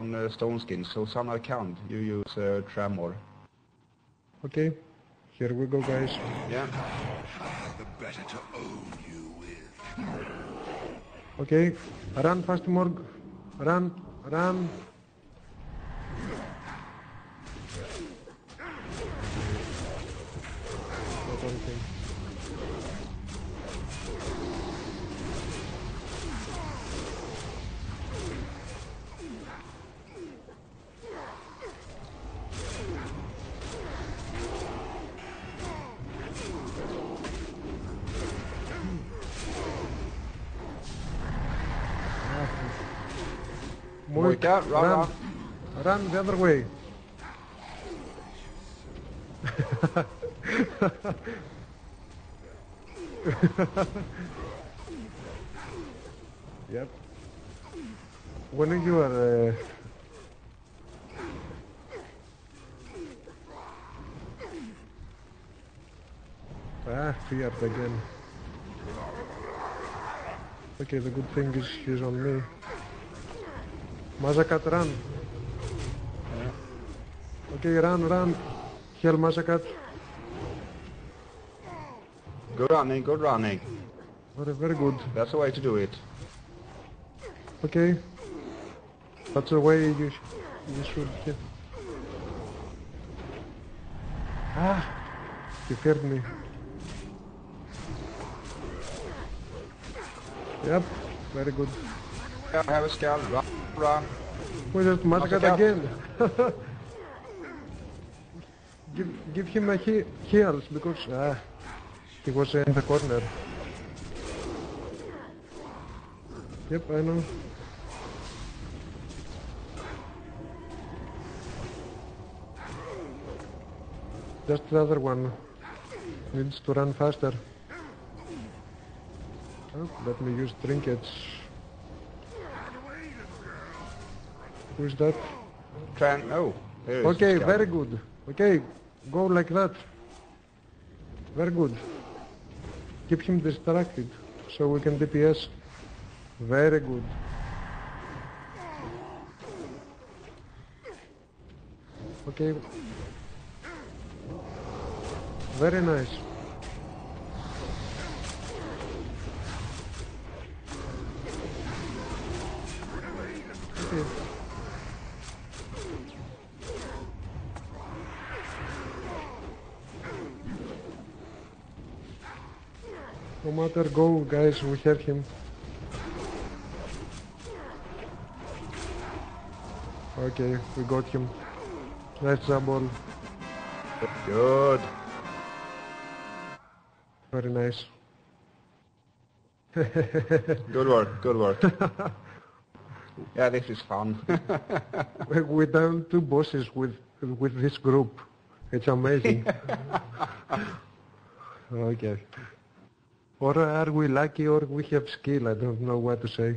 on stone skins, so some I can't. You use Tremor. Okay, here we go, guys. Yeah. The better to own you with. Okay, run fast, Morg. Run, run. I don't think. Moika, run. Run the other way. Yep. When you are feared again. Okay, the good thing is he's on me. Mazakat, run. Okay, run. Heal Mazakat. Good running. Very good. That's the way to do it. Okay. That's the way you should hit. He feared me. Yep, very good. I have a scale. Run. We just Mazakat Mazakat. again. give him a heals because he was in the corner. Yep, I know. Just the other one needs to run faster. Oh, let me use trinkets. Who is that? Oh, there is Okay, the scale. very good. Okay, go like that. Very good. Keep him distracted so we can DPS. Very good. Okay. Very nice. Okay. No matter, go guys, we have him. Okay, we got him. Nice Zabol. Good. Very nice. Good work. Yeah, this is fun. We down 2 bosses with this group. It's amazing. Okay. Or are we lucky or we have skill? I don't know what to say.